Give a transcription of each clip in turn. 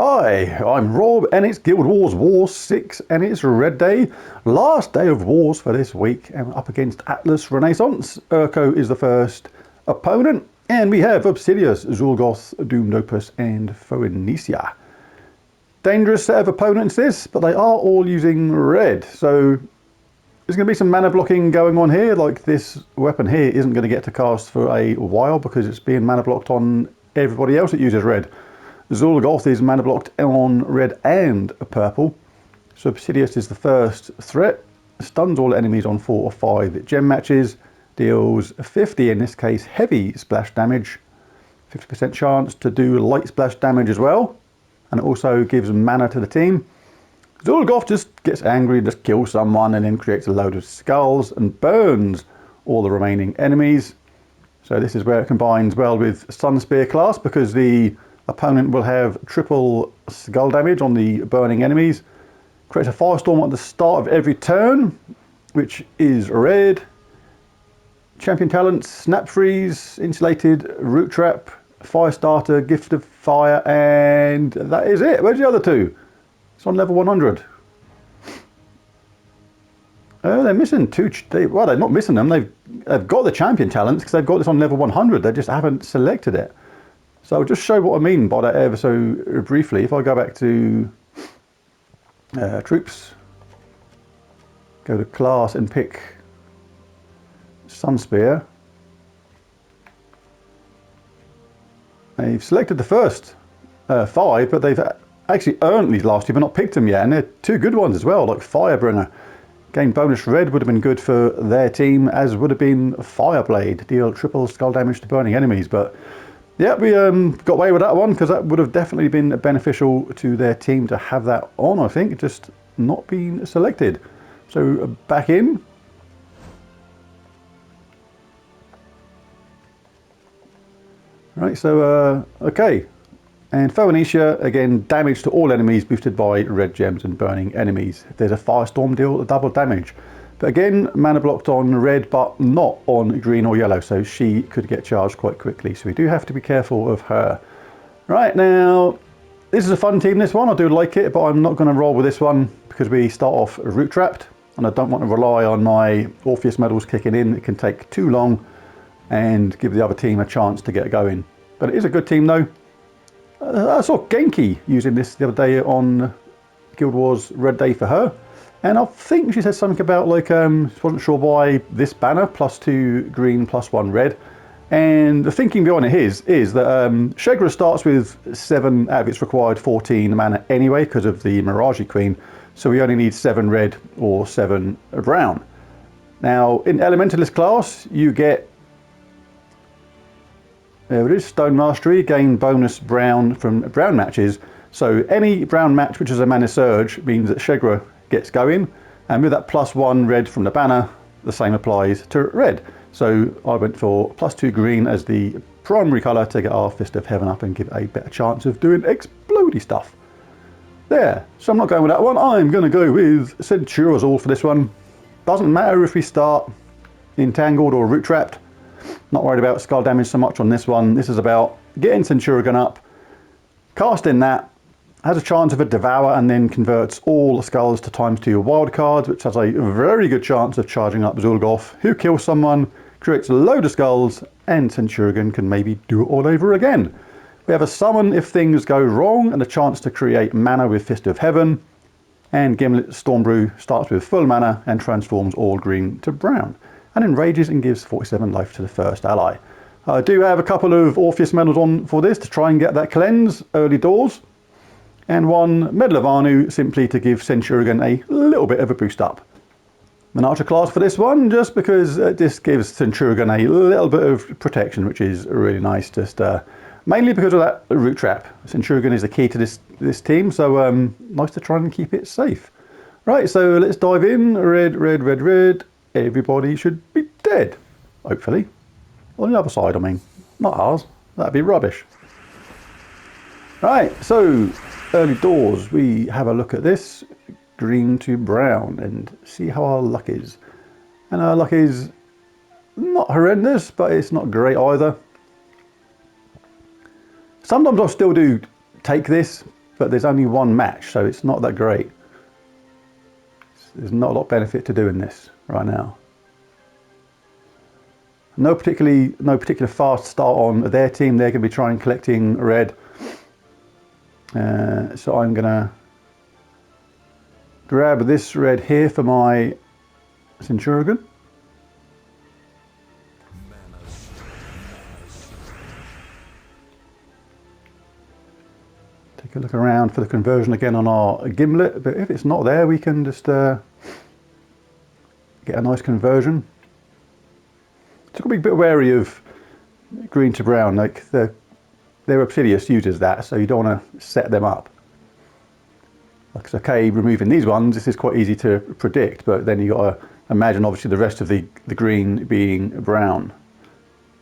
Hi, I'm Rob and it's Guild Wars War 6 and it's Red Day. Last day of wars for this week and we're up against Atlas Renaissance. Urko is the first opponent and we have Obsidius, Zul'Goth, Doomed Opus and Phoenicia. Dangerous set of opponents this, but they are all using red. So there's going to be some mana blocking going on here. Like this weapon here isn't going to get to cast for a while because it's being mana blocked on everybody else that uses red. Zul'Goth is mana blocked on red and purple. So Obsidius is the first threat. Stuns all enemies on 4 or 5 gem matches. Deals 50, in this case, heavy splash damage. 50% chance to do light splash damage as well. And it also gives mana to the team. Zul'Goth just gets angry, just kills someone and then creates a load of skulls and burns all the remaining enemies. So this is where it combines well with Sunspear class because the opponent will have triple skull damage on the burning enemies. Creates a firestorm at the start of every turn, which is red. Champion talents, Snap Freeze, Insulated, Root Trap, Fire Starter, Gift of Fire, and that is it. Where's the other two? It's on level 100. Oh, they're missing two. Well, they're not missing them. They've got the champion talents because they've got this on level 100. They just haven't selected it. So I'll just show what I mean by that ever so briefly. If I go back to troops, go to class and pick Sunspear. They've selected the first 5, but they've actually earned these last 2, but not picked them yet. And they're 2 good ones as well, like Firebringer. Gain bonus red would have been good for their team, as would have been Fireblade. Deal triple skull damage to burning enemies, but yeah, we got away with that one because that would have definitely been beneficial to their team to have that on, I think, just not being selected. So back in. Right, so, okay. And Phoenicia, again, damage to all enemies boosted by red gems and burning enemies. If there's a firestorm, deal double damage. But again, mana blocked on red, but not on green or yellow, so she could get charged quite quickly. So we do have to be careful of her. Right, now, this is a fun team, this one. I do like it, but I'm not going to roll with this one because we start off root trapped, and I don't want to rely on my Orpheus medals kicking in. It can take too long and give the other team a chance to get going. But it is a good team, though. I saw Genki using this the other day on Guild Wars Red Day for her. And I think she said something about, like, she wasn't sure why this banner, +2 green, +1 red. And the thinking behind it is that Shegra starts with 7 out of its required 14 mana anyway, because of the Mirage Queen. So we only need 7 red or 7 brown. Now, in Elementalist class, you get, there it is, Stone Mastery, gain bonus brown from brown matches. So any brown match which is a mana surge means that Shegra gets going, and with that +1 red from the banner, the same applies to red. So I went for +2 green as the primary colour to get our Fist of Heaven up and give a better chance of doing explodey stuff. There, so I'm not going with that one. I'm going to go with Centurazul for this one. Doesn't matter if we start entangled or root trapped. Not worried about skull damage so much on this one. This is about getting Centurion up, casting that, has a chance of a devour and then converts all the skulls to ×2 wild cards, which has a very good chance of charging up Zul'Goth, who kills someone, creates a load of skulls, and Centurion can maybe do it all over again. We have a summon if things go wrong, and a chance to create mana with Fist of Heaven, and Gimlet Stormbrew starts with full mana and transforms all green to brown, and enrages and gives 47 life to the first ally. I do have a couple of Orpheus medals on for this to try and get that cleanse early doors. And 1 Medal of Anu simply to give Centurion a little bit of a boost up. An Archer class for this one, just because this gives Centurion a little bit of protection, which is really nice, just mainly because of that root trap. Centurion is the key to this team, so nice to try and keep it safe. Right, so let's dive in. Red, red, red, red. Everybody should be dead, hopefully. On the other side, I mean, not ours. That'd be rubbish. Right, so early doors, we have a look at this, green to brown, and see how our luck is. And our luck is not horrendous, but it's not great either. Sometimes I still do take this but there's only one match, so it's not that great. There's not a lot of benefit to doing this right now. No particular fast start on their team. They're going to be trying collecting red. So I'm going to grab this red here for my Centurion. Take a look around for the conversion again on our Gimlet, but if it's not there, we can just get a nice conversion. So got to be a bit wary of green to brown, like their Obsidious uses that, so you don't want to set them up. Like it's okay removing these ones, this is quite easy to predict, but then you got to imagine obviously the rest of the green being brown.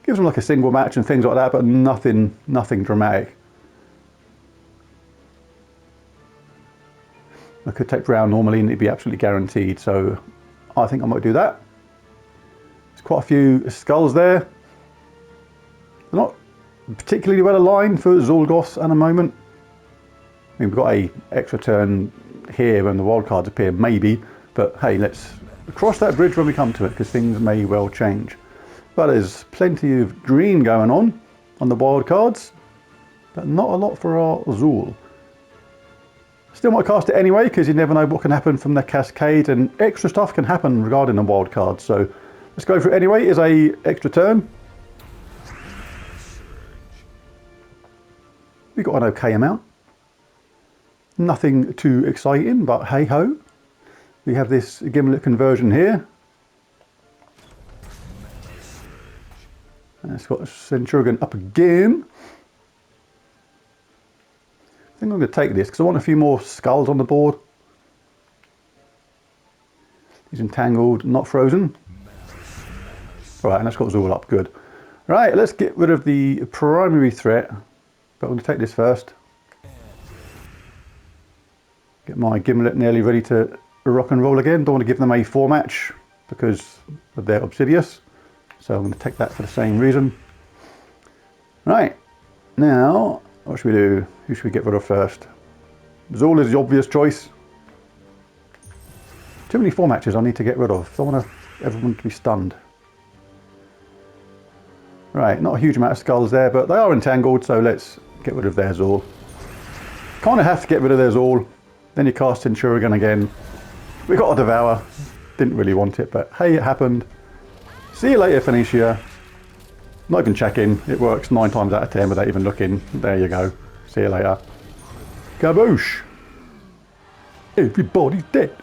Gives them like a single match and things like that, but nothing dramatic. I could take brown normally and it'd be absolutely guaranteed, so I think I might do that. There's quite a few skulls there. They're not particularly well aligned for Zul'Goth at the moment. I mean, we've got a extra turn here when the wildcards appear, maybe, but hey, let's cross that bridge when we come to it, because things may well change. But there's plenty of green going on the wildcards, but not a lot for our Zul. Still might cast it anyway, because you never know what can happen from the cascade, and extra stuff can happen regarding the wildcards, so let's go for it anyway. Is a extra turn. We got an okay amount. Nothing too exciting, but hey ho. We have this Gimlet conversion here. And it's got Centurion up again. I think I'm going to take this because I want a few more skulls on the board. He's entangled, not frozen. Right, and that's got Zul up, good. Right, let's get rid of the primary threat. But I'm going to take this first. Get my Gimlet nearly ready to rock and roll again. Don't want to give them a 4 match because of their Obsidious. So I'm going to take that for the same reason. Right, now what should we do? Who should we get rid of first? Zul is the obvious choice. Too many 4 matches I need to get rid of. So I want everyone to be stunned. Right, not a huge amount of skulls there, but they are entangled, so let's get rid of their Zul. Kind of have to get rid of their Zul. Then you cast Centurion again. We got a Devour. Didn't really want it, but hey, it happened. See you later, Phoenicia. Not even checking. It works 9 times out of 10 without even looking. There you go. See you later. Kaboosh! Everybody's dead.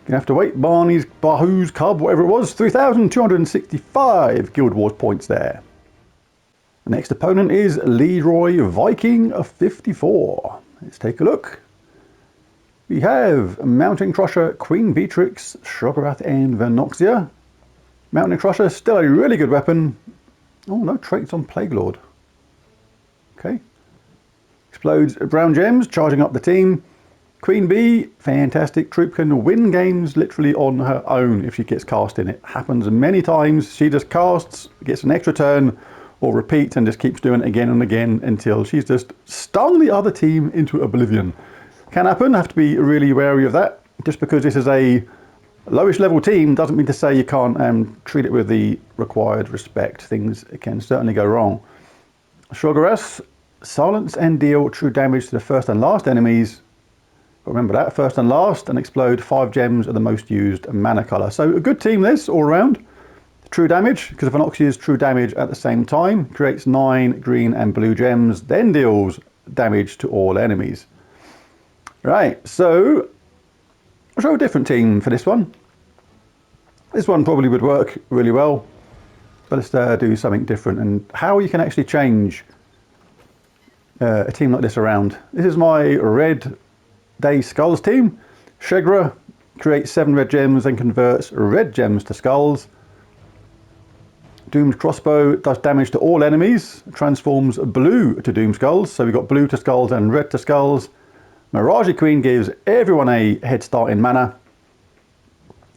You have to wait. Bahu's Cub, whatever it was, 3,265 Guild Wars points there. The next opponent is Leroy Viking of 54. Let's take a look. We have Mountain Crusher, Queen Beatrix, Shoggorath and Venoxia. Mountain Crusher, still a really good weapon. Oh, no traits on Plague Lord. Okay. Explodes brown gems, charging up the team. Queen Bee, fantastic troop, can win games literally on her own if she gets cast in. It happens many times. She just casts, gets an extra turn, or repeats and just keeps doing it again and again until she's just stung the other team into oblivion. Can happen, have to be really wary of that. Just because this is a lowish level team doesn't mean to say you can't treat it with the required respect. Things can certainly go wrong. Shoggorath, silence and deal true damage to the first and last enemies. Remember that, first and last, and explode 5 gems of the most used mana colour. So a good team this, all around. True damage, because Venoxia's true damage at the same time, creates 9 green and blue gems, then deals damage to all enemies. Right, so I'll show a different team for this one. This one probably would work really well, but let's do something different and how you can actually change a team like this around. This is my Red Day Skulls team. Shegra creates 7 red gems and converts red gems to skulls. Doom's Crossbow does damage to all enemies, transforms blue to Doom Skulls, so we've got blue to skulls and red to skulls. Mirage Queen gives everyone a head start in mana.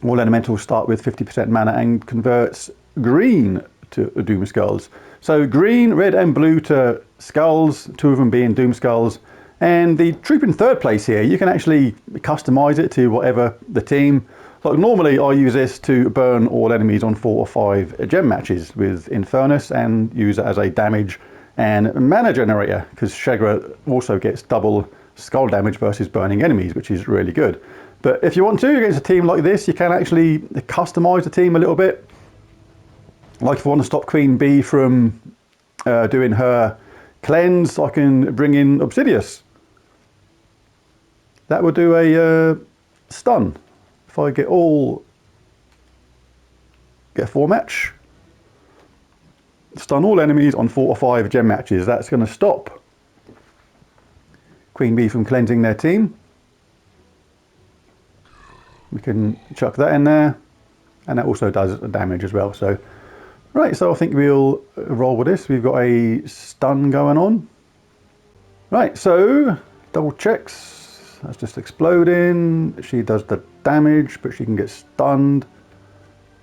All elementals start with 50% mana and converts green to Doom Skulls. So green, red and blue to Skulls, 2 of them being Doom Skulls. And the troop in 3rd place here, you can actually customize it to whatever the team. Like normally I use this to burn all enemies on 4 or 5 gem matches with Infernus and use it as a damage and mana generator, because Shegra also gets double skull damage versus burning enemies, which is really good. But if you want to, against a team like this, you can actually customize the team a little bit. Like if I want to stop Queen Bee from doing her cleanse, I can bring in Obsidius. That would do a stun. If I get a 4 match, stun all enemies on 4 or 5 gem matches. That's going to stop Queen Bee from cleansing their team. We can chuck that in there, and that also does damage as well. So, right, so I think we'll roll with this. We've got a stun going on. Right, so double checks. That's just exploding. She does the damage, but she can get stunned.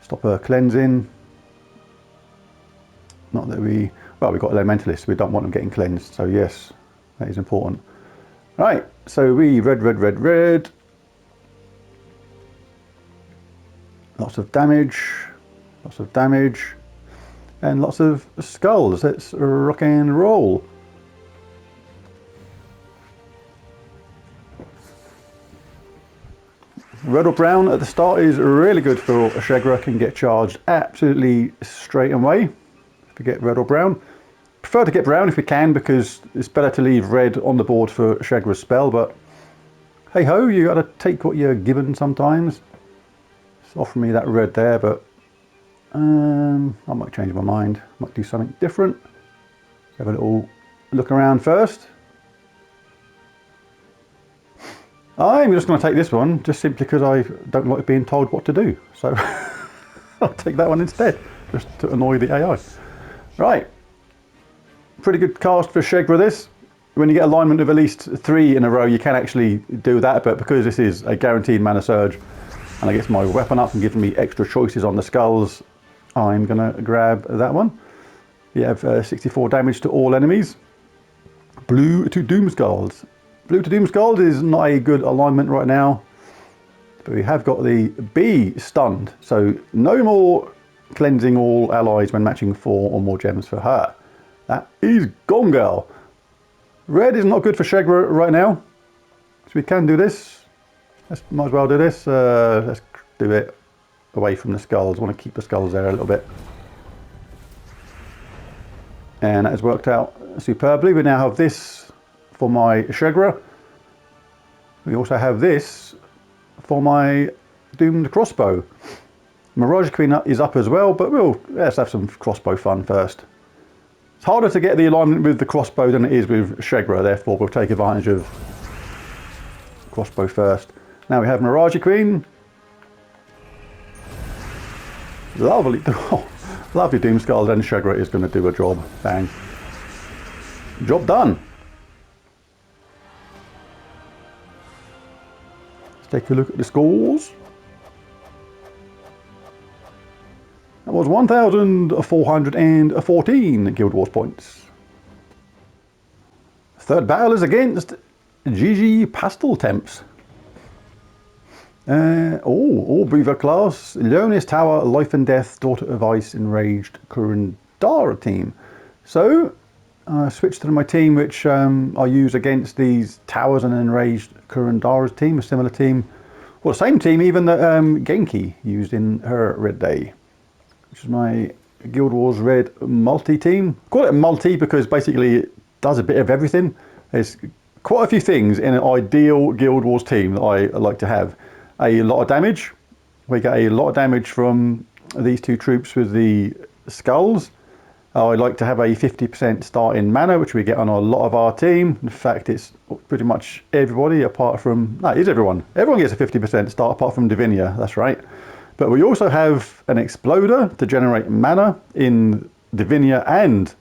Stop her cleansing. Not that we've got Elementalists. We don't want them getting cleansed. So yes, that is important. Right, so we red. Lots of damage, and lots of skulls. Let's rock and roll. Red or brown at the start is really good for Shegra, can get charged absolutely straight away. If we get red or brown. Prefer to get brown if we can, because it's better to leave red on the board for Shegra's spell, but hey ho, you gotta take what you're given sometimes. It's offering me that red there, but I might change my mind. Might do something different. Have a little look around first. I'm just going to take this one, just simply because I don't like being told what to do. So I'll take that one instead, just to annoy the AI. Right. Pretty good cast for Shegra this. When you get alignment of at least 3 in a row, you can actually do that, but because this is a guaranteed mana surge, and I get my weapon up and giving me extra choices on the skulls, I'm going to grab that one. You have 64 damage to all enemies. Blue to Doom Skulls. Blue to Doom Skulls is not a good alignment right now, but we have got the Bee stunned, so no more cleansing all allies when matching 4 or more gems for her. That is gone, girl. Red is not good for Shegra right now, so we can do this. Might as well do this. Let's do it away from the skulls. I want to keep the skulls there a little bit. And that has worked out superbly. We now have this for my Shegra. We also have this for my Doomed Crossbow. Mirage Queen is up as well, but let's have some crossbow fun first. It's harder to get the alignment with the crossbow than it is with Shegra, therefore we'll take advantage of crossbow first. Now we have Mirage Queen. Lovely, oh, lovely Doom Skulls, and Shegra is going to do a job. Bang. Job done. Let's take a look at the scores. That was 1,414 Guild Wars points. Third battle is against GG Pastel Temps. All Beaver class, Leonis Tower, Life and Death, Daughter of Ice, Enraged, Kurundara team. So I switched to my team, which I use against these towers and Enraged Kurundara's team, a similar team. Well, same team even that Genki used in her Red Day, which is my Guild Wars Red multi-team. Call it multi because basically it does a bit of everything. There's quite a few things in an ideal Guild Wars team that I like to have. A lot of damage. We get a lot of damage from these 2 troops with the skulls. I like to have a 50% starting mana, which we get on a lot of our team. In fact, it's pretty much everybody apart from, no, it is everyone. Everyone gets a 50% start apart from Divinia, that's right. But we also have an Exploder to generate mana in Divinia and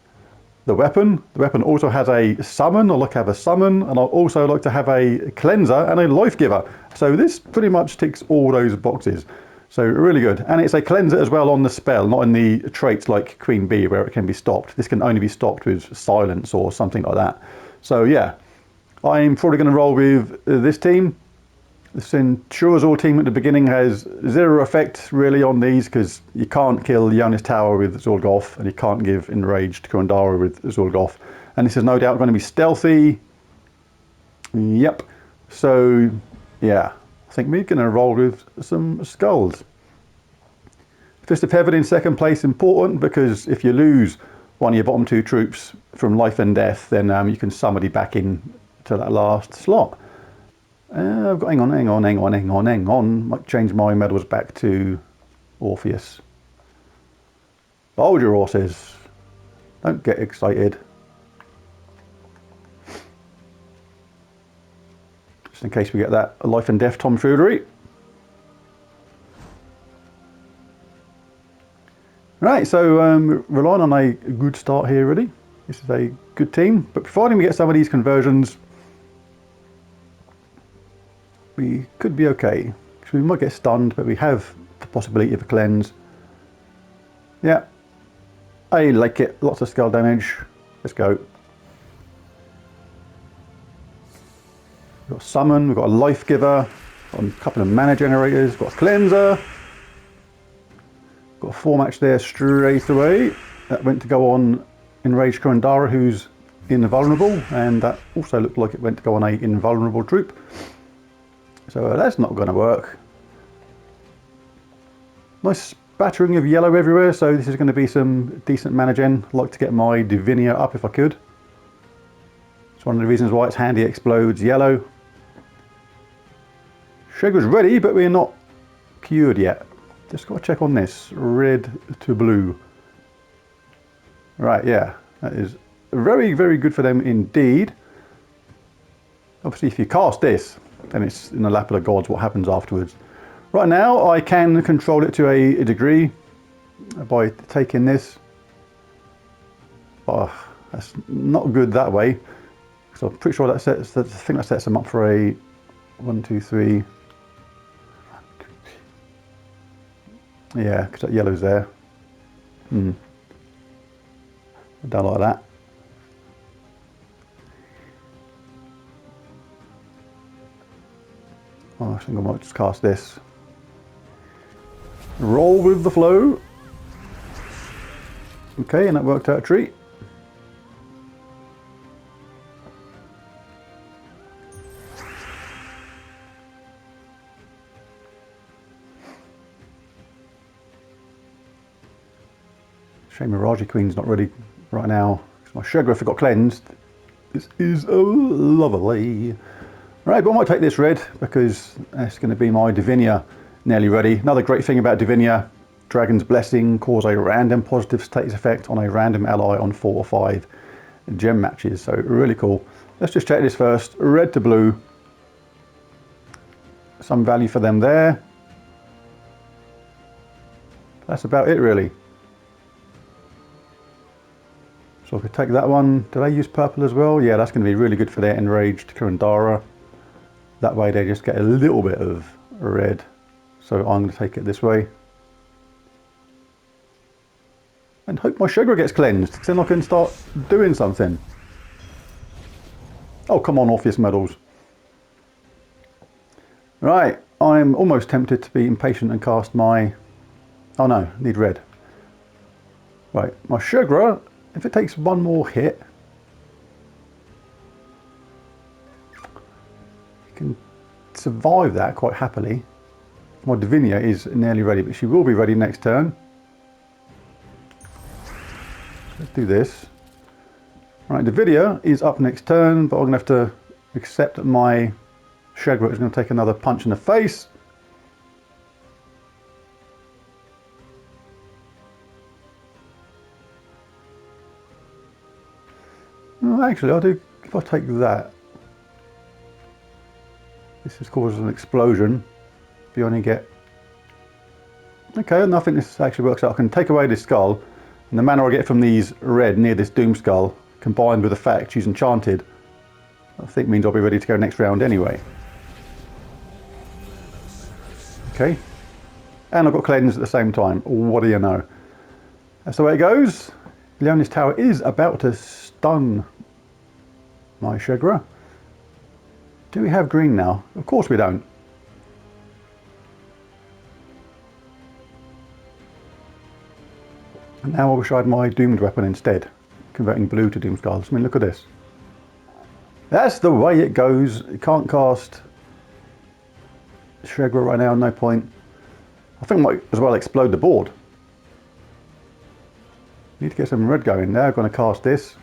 the weapon. The weapon also has a summon. I like to have a summon, and I also like to have a cleanser and a life giver. So this pretty much ticks all those boxes. So really good. And it's a cleanser as well on the spell, not in the traits like Queen Bee where it can be stopped. This can only be stopped with silence or something like that. So yeah, I'm probably going to roll with this team. The Centurazor team at the beginning has zero effect really on these because you can't kill Jonas Tower with Zolgoth and you can't give Enraged Kurundara with Zolgoth. And this is no doubt going to be stealthy. Yep. So yeah, I think we're going to roll with some skulls. Fist of Heaven in second place, important because if you lose one of your bottom two troops from life and death, then you can somebody back in to that last slot. I've got, hang on. Might change my medals back to Orpheus. Hold your horses. Don't get excited. Just in case we get that life and death tomfoolery. Right, so relying on a good start here really. This is a good team, but providing we get some of these conversions, we could be okay. So we might get stunned, but we have the possibility of a cleanse. Yeah, I like it. Lots of skull damage. Let's go. We've got summon, we've got a life giver, got a couple of mana generators, got a cleanser. Got a 4-match there straight away. That went to go on Enraged Kurundara, who's invulnerable, and that also looked like it went to go on a invulnerable troop. So that's not going to work. Nice spattering of yellow everywhere, so this is going to be some decent mana gen. I'd like to get my Divinia up if I could. It's one of the reasons why it's handy it explodes yellow. Shegra's ready, but we're not cured yet. Just got to check on this. Red to blue. Right, yeah. That is very, very good for them indeed. Obviously, if you cast this, then it's in the lap of the gods what happens afterwards. Right now, I can control it to a degree by taking this. Oh, that's not good that way. So I'm pretty sure that sets, I think that sets them up for a 1, 2, 3. Yeah, because that yellow's there. Down like that. Oh, I think I might just cast this. Roll with the flow. Okay, and that worked out a treat. Shame Miraji Queen's not ready right now. My Shegra got cleansed. This is lovely. Right, but I might take this red because it's going to be my Divinia nearly ready. Another great thing about Divinia, Dragon's Blessing, cause a random positive status effect on a random ally on 4 or 5 gem matches. So really cool. Let's just check this first. Red to blue. Some value for them there. That's about it really. So I could take that one. Did I use purple as well? Yeah, that's going to be really good for their Enraged Kurundara. That way they just get a little bit of red. So I'm going to take it this way. And hope my Shegra gets cleansed, then I can start doing something. Oh, come on, Orpheus medals. Right, I'm almost tempted to be impatient and cast my... Oh no, need red. Right, my Shegra, if it takes one more hit, you can survive that quite happily. My Divinia is nearly ready, but she will be ready next turn. Let's do this. Right, Divinia is up next turn, but I'm going to have to accept that my Shegra is going to take another punch in the face. Well, actually, I'll do, if I take that, this has caused an explosion. You only get... Okay, and I think this actually works out. I can take away this skull, and the mana I get from these red near this Doom Skull, combined with the fact she's enchanted, I think means I'll be ready to go next round anyway. Okay. And I've got cleanse at the same time. What do you know? That's the way it goes. Leonis Tower is about to stun my Shegra. Do we have green now? Of course we don't. And now I wish I had my Doomed weapon instead, converting blue to Doomskulls. I mean, look at this. That's the way it goes. You can't cast Shegra right now, no point. I think I might as well explode the board. Need to get some red going now. I'm going to cast this.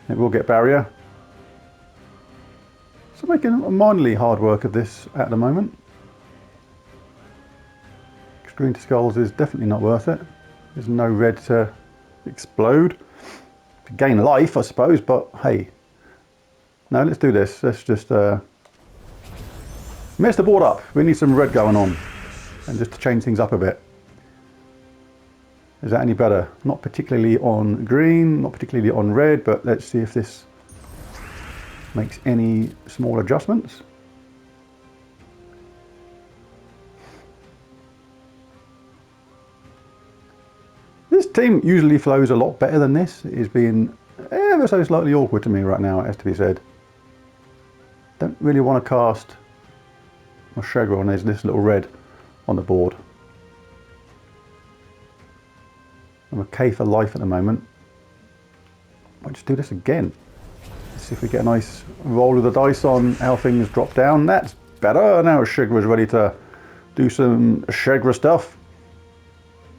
It will get barrier. So making minorly hard work of this at the moment. Green to skulls is definitely not worth it. There's no red to explode. To gain life, I suppose, but hey. No, let's do this. Let's just mess the board up. We need some red going on. And just to change things up a bit. Is that any better? Not particularly on green, not particularly on red, but let's see if this makes any small adjustments. This team usually flows a lot better than this. It is being ever so slightly awkward to me right now, it has to be said. Don't really want to cast my Shegra on this little red on the board. I'm okay for life at the moment. Might just do this again. Let's see if we get a nice roll of the dice on how things drop down. That's better. Now Shegra is ready to do some Shegra stuff.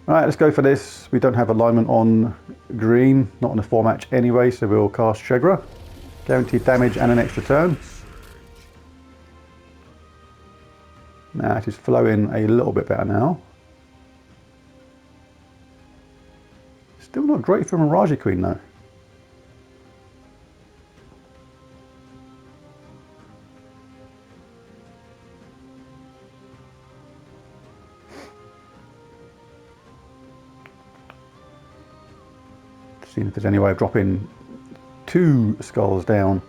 Alright, let's go for this. We don't have alignment on green, not on a 4-match anyway, so we'll cast Shegra. Guaranteed damage and an extra turn. Now it is flowing a little bit better now. Still not great for Mirage Queen though. Seeing if there's any way of dropping 2 skulls down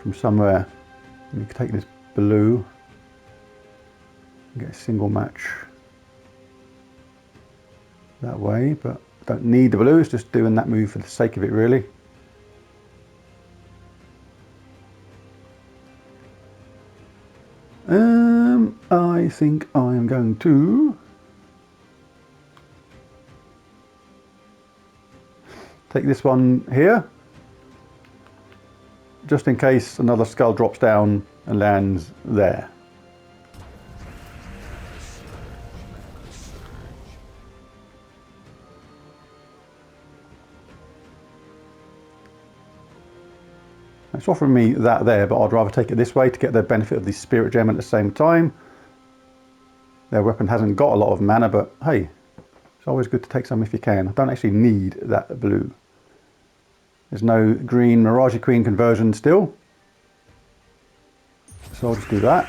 from somewhere. We can take this blue and get a single match that way, but don't need the blue, it's just doing that move for the sake of it really. I think I'm going to take this one here, just in case another skull drops down and lands there. It's offering me that there, but I'd rather take it this way to get the benefit of the Spirit Gem at the same time. Their weapon hasn't got a lot of mana, but hey, it's always good to take some if you can. I don't actually need that blue. There's no green Mirage Queen conversion still, so I'll just do that.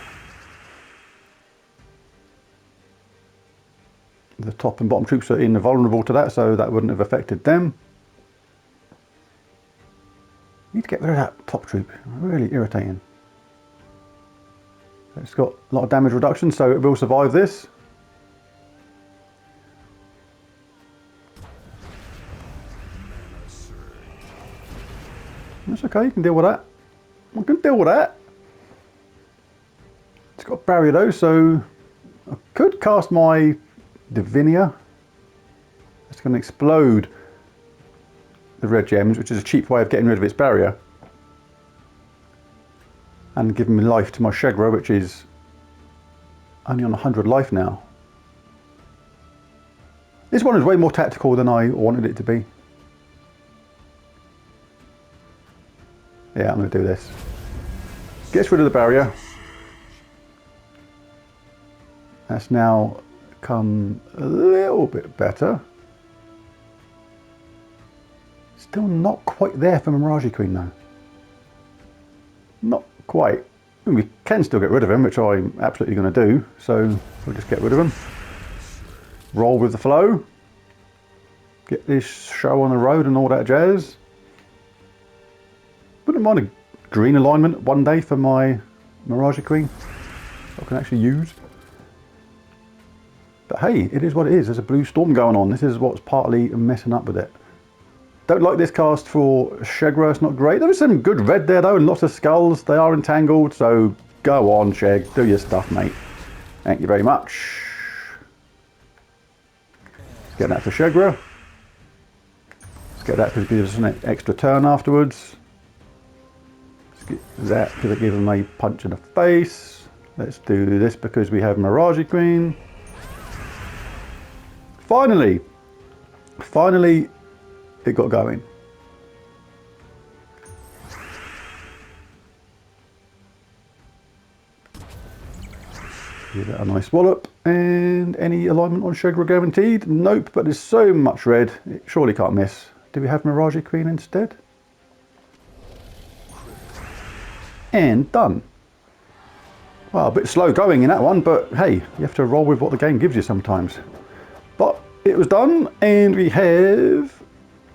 The top and bottom troops are invulnerable to that, so that wouldn't have affected them. Need to get rid of that top troop, really irritating. It's got a lot of damage reduction, so it will survive this. That's okay, you can deal with that. I can deal with that. It's got barrier though, so I could cast my Divinia. It's going to explode the red gems, which is a cheap way of getting rid of its barrier. And giving me life to my Shegra, which is only on 100 life now. This one is way more tactical than I wanted it to be. Yeah, I'm going to do this. Gets rid of the barrier. That's now come a little bit better. Still not quite there for Mirage Queen though. Not quite. We can still get rid of him, which I'm absolutely going to do. So we'll just get rid of him. Roll with the flow. Get this show on the road and all that jazz. Wouldn't mind a green alignment one day for my Mirage Queen I can actually use. But hey, it is what it is. There's a blue storm going on. This is what's partly messing up with it. Don't like this cast for Shegra. It's not great. There is some good red there though, and lots of skulls. They are entangled, so go on, Sheg. Do your stuff, mate. Thank you very much. Let's get that for Shegra. Let's get that because it gives us an extra turn afterwards. Let's get that because it gives them a punch in the face. Let's do this because we have Mirage Queen. Finally, it got going. Give it a nice wallop. And any alignment on Shegra guaranteed? Nope, but there's so much red, it surely can't miss. Do we have Mirage Queen instead? And done. Well, a bit slow going in that one, but hey, you have to roll with what the game gives you sometimes. But it was done, and we have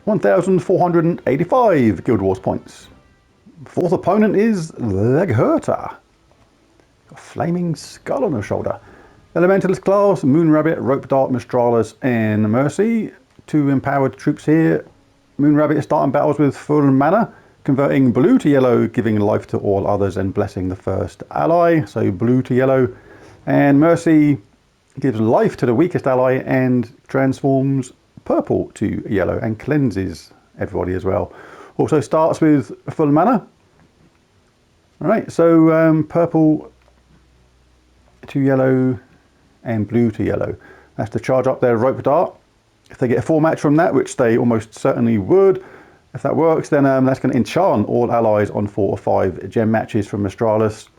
1,485 Guild Wars points. Fourth opponent is Leghurta. A flaming skull on her shoulder. Elementalist class, Moon Rabbit, Rope Dart, Mistralis, and Mercy. 2 empowered troops here. Moon Rabbit is starting battles with full mana, converting blue to yellow, giving life to all others and blessing the first ally. So blue to yellow. And Mercy gives life to the weakest ally and transforms purple to yellow and cleanses everybody as well. Also starts with full mana. Alright, so purple to yellow and blue to yellow. That's to charge up their Rope Dart. If they get a 4 match from that, which they almost certainly would, if that works, then that's going to enchant all allies on 4 or 5 gem matches from Mistralis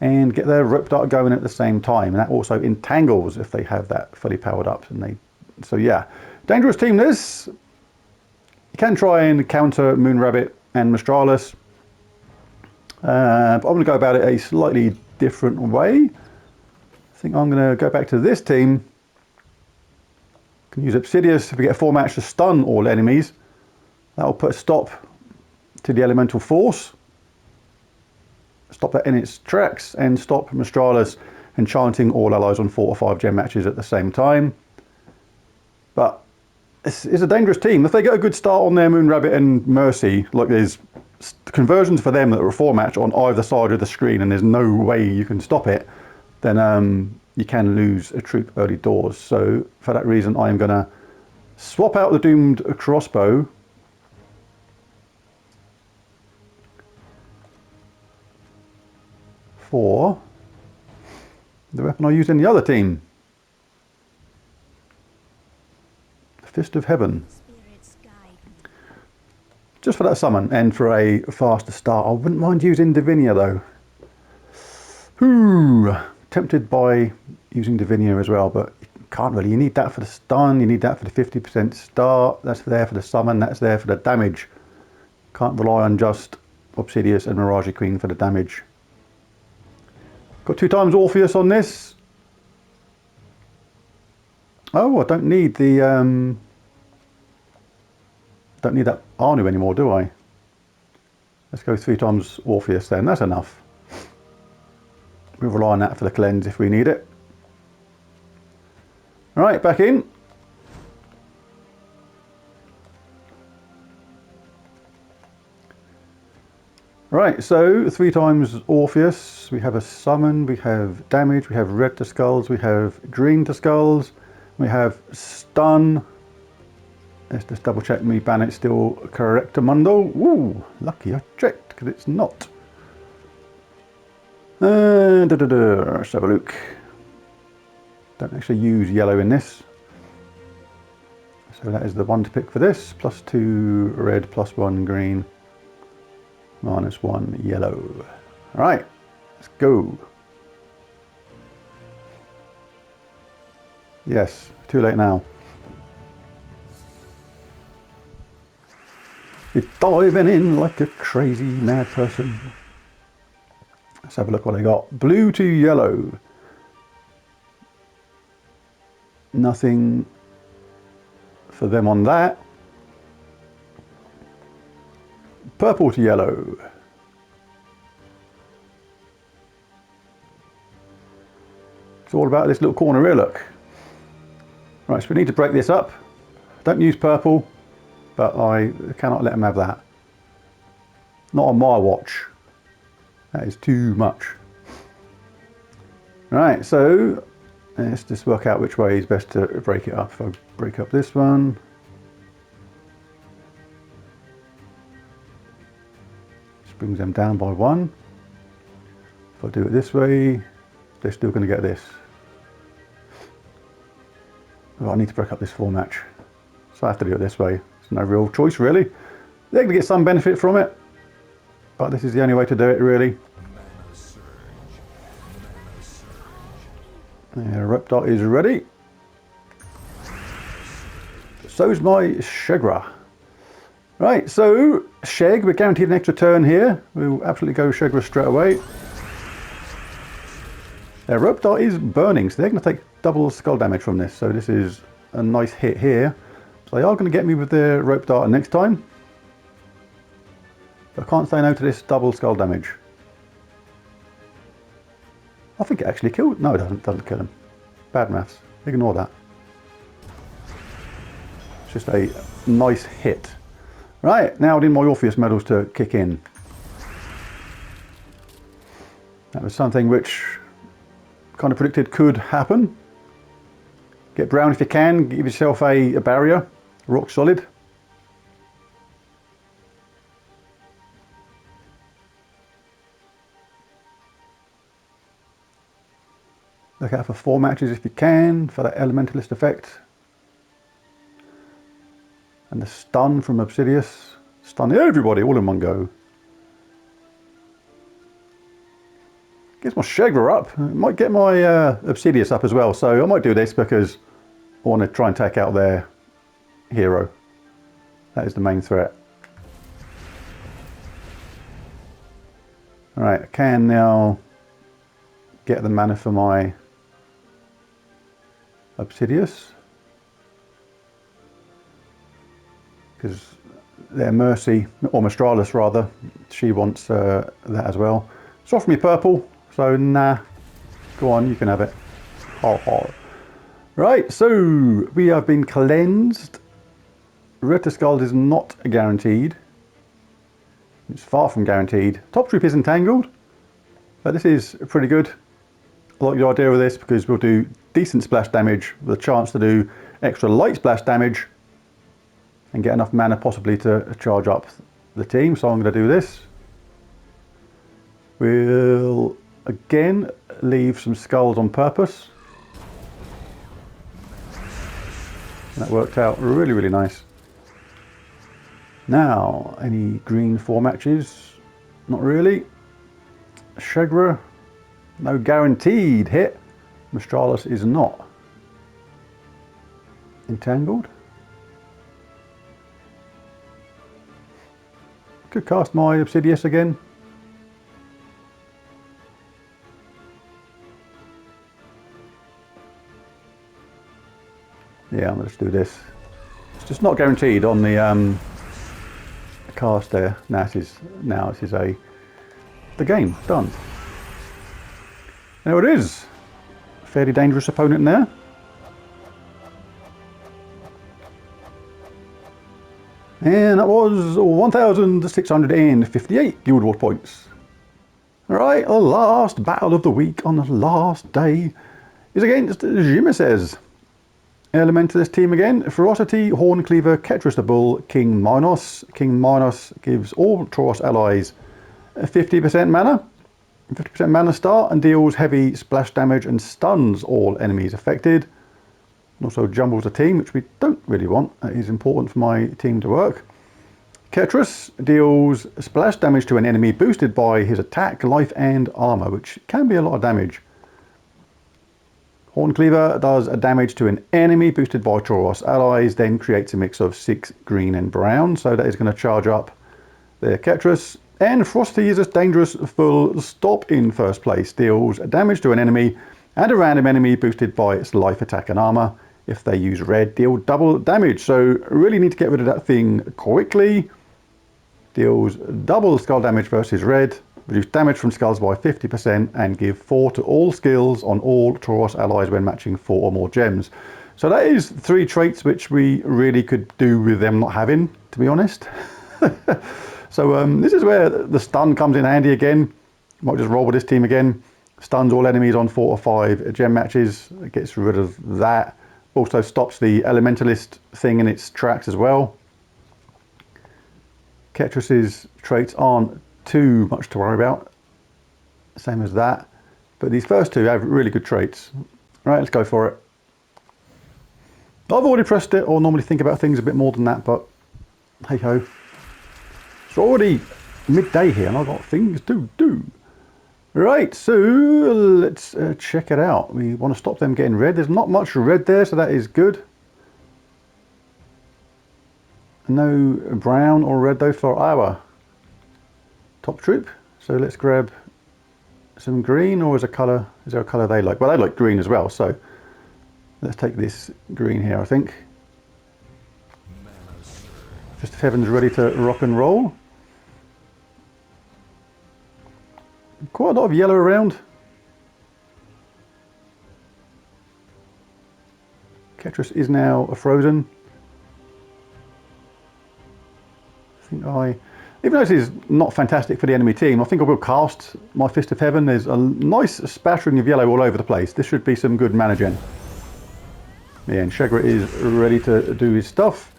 and get their Rope Dart going at the same time. And that also entangles if they have that fully powered up. And so yeah, dangerous team this. You can try and counter Moon Rabbit and Mistralis, but I'm going to go about it a slightly different way. I think I'm going to go back to this team. Can use Obsidius if we get a 4 match to stun all enemies. That will put a stop to the elemental force. Stop that in its tracks and stop Mistralis enchanting all allies on 4 or 5 gem matches at the same time. But it's a dangerous team. If they get a good start on their Moon Rabbit and Mercy, like there's conversions for them that are a 4 match on either side of the screen and there's no way you can stop it, then you can lose a troop early doors. So for that reason, I am going to swap out the Doomed Crossbow for the weapon I used in the other team. The Fist of Heaven. Just for that summon and for a faster start. I wouldn't mind using Divinia though. Tempted by using Divinia as well, but you can't really. You need that for the stun, you need that for the 50% start, that's there for the summon, that's there for the damage. Can't rely on just Obsidius and Mirage Queen for the damage. Got 2 times Orpheus on this. Oh, I don't need the don't need that Anu anymore, do I? Let's go 3 times Orpheus then, that's enough. We'll rely on that for the cleanse if we need it. Alright, back in. Right, so 3 times Orpheus, we have a summon, we have damage, we have red to skulls, we have green to skulls, we have stun. Let's just double check me Bannett's still correctamundo. Ooh, lucky I checked because it's not. Let's have a look. Don't actually use yellow in this. So that is the one to pick for this. +2 red, +1 green, -1 yellow. All right, let's go. Yes, too late now. You're diving in like a crazy mad person. Let's have a look what I got. Blue to yellow. Nothing for them on that. Purple to yellow. It's all about this little corner here, look. Right, so we need to break this up. Don't use purple, but I cannot let them have that. Not on my watch. That is too much. Right, so let's just work out which way is best to break it up. If I break up this one. Just brings them down by 1. If I do it this way, they're still going to get this. Oh, I need to break up this 4 match. So I have to do it this way. There's no real choice really. They're going to get some benefit from it, but this is the only way to do it really. Reptar is ready. So is my Shegra. Right, so Sheg, we're guaranteed an extra turn here. We'll absolutely go Shegra straight away. Their Reptar is burning, so they're going to take double skull damage from this. So this is a nice hit here. So they are going to get me with their Rope Dart next time. But I can't say no to this double skull damage. I think it actually killed. No, it doesn't kill him. Bad maths. Ignore that. It's just a nice hit. Right, now I need my Orpheus medals to kick in. That was something which kind of predicted could happen. Get brown if you can. Give yourself a barrier. Rock solid. Look out for 4 matches if you can for that elementalist effect. And the stun from Obsidious. Stun everybody all in one go. Gets my Shegra up. It might get my Obsidious up as well. So I might do this because I want to try and take out their hero. That is the main threat. Alright, I can now get the mana for my Obsidious, because their Mercy, or Mistralis rather, she wants that as well. It's off me purple, so nah, go on, you can have it. Oh. Right, so we have been cleansed. Red to Skull is not guaranteed. It's far from guaranteed. Top Troop is entangled, but this is pretty good. I like the idea of this because we'll do decent splash damage with a chance to do extra light splash damage and get enough mana possibly to charge up the team. So I'm going to do this. We'll again leave some skulls on purpose. That worked out really, really nice. Now, any green 4 matches? Not really. Shegra, no guaranteed hit. Mistralis is not. Entangled. Could cast my Obsidious again. Yeah, I'm going to just do this. It's just not guaranteed on the cast there. Now this is the game done. There it is. Fairly dangerous opponent in there. And that was 1,658 Guild Wars points. Alright, the last battle of the week on the last day is against Jimeses. Elementalist team again. Ferocity, Horncleaver, Ketras the Bull, King Minos. King Minos gives all Tauros allies 50% mana. 50% mana start and deals heavy splash damage and stuns all enemies affected. And also jumbles the team, which we don't really want. That is important for my team to work. Ketras deals splash damage to an enemy boosted by his attack, life and armor, which can be a lot of damage. Horncleaver does a damage to an enemy boosted by Tauros allies, then creates a mix of 6 green and brown. So that is going to charge up their Ketras. And Ferocity is a dangerous full stop in first place. Deals damage to an enemy and a random enemy boosted by its life, attack and armor. If they use red, deal double damage. So really need to get rid of that thing quickly. Deals double skull damage versus red. reduce damage from skulls by 50%, and give 4 to all skills on all Tauros allies when matching 4 or more gems. So that is 3 traits which we really could do with them not having, to be honest. So this is where the stun comes in handy again. Might just roll with this team again. Stuns all enemies on 4 or 5 gem matches. It gets rid of that. Also stops the elementalist thing in its tracks as well. Ketras's traits aren't too much to worry about. Same as that. But these first 2 have really good traits. Right, let's go for it. I've already pressed it, or normally think about things a bit more than that, but hey ho. It's already midday here and I've got things to do. Right, so let's check it out. We want to stop them getting red. There's not much red there, so that is good. No brown or red though for our top troop. So let's grab some green, or is there a colour they like? Well, they like green as well, so let's take this green here, I think. Just if Heaven's ready to rock and roll. Quite a lot of yellow around. Ketras is now frozen. Even though this is not fantastic for the enemy team, I think I will cast my Fist of Heaven. There's a nice spattering of yellow all over the place. This should be some good mana gen. Yeah, and Shegra is ready to do his stuff.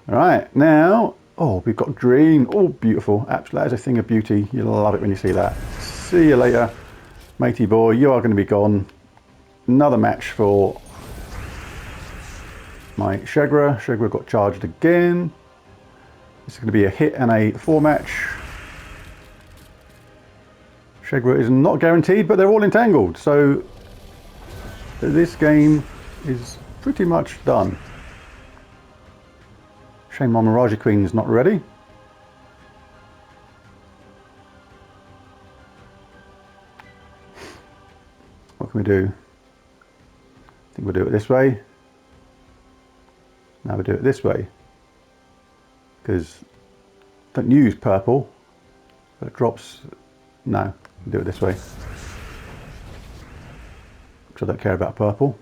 Alright, now, oh, we've got green. Oh, beautiful. Absolutely, that is a thing of beauty. You'll love it when you see that. See you later, matey boy. You are going to be gone. Another match for my Shegra. Shegra got charged again. This is going to be a hit and a 4 match. Shegra is not guaranteed, but they're all entangled. So this game is pretty much done. Shame my Mirage Queen is not ready. What can we do? I think we'll do it this way. Now we'll do it this way. Because don't use purple, but it drops. No, we'll do it this way. Because I don't care about purple.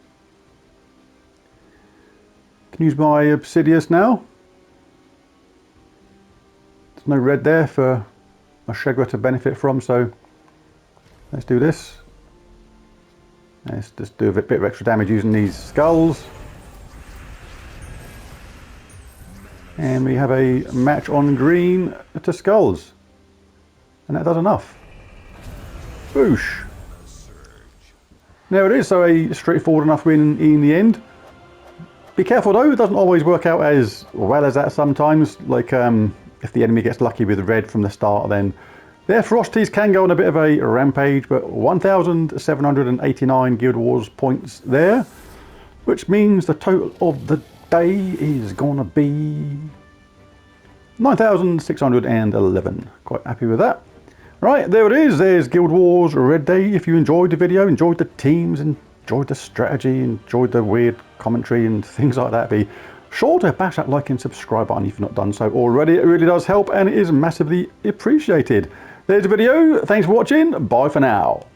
Can use my Obsidius now. There's no red there for my Shegra to benefit from, so let's do this. Let's just do a bit of extra damage using these skulls. And we have a match on green to skulls. And that does enough. Boosh. There it is, so a straightforward enough win in the end. Be careful though, it doesn't always work out as well as that sometimes. Like if the enemy gets lucky with red from the start, then their ferocities can go on a bit of a rampage, but 1,789 Guild Wars points there, which means the total of the day is gonna be 9,611. Quite happy with that. Right, there it is. There's Guild Wars Red Day. If you enjoyed the video, enjoyed the teams, enjoyed the strategy, enjoyed the weird commentary and things like that, be sure to bash that like and subscribe button if you've not done so already. It really does help and it is massively appreciated. There's the video. Thanks for watching. Bye for now.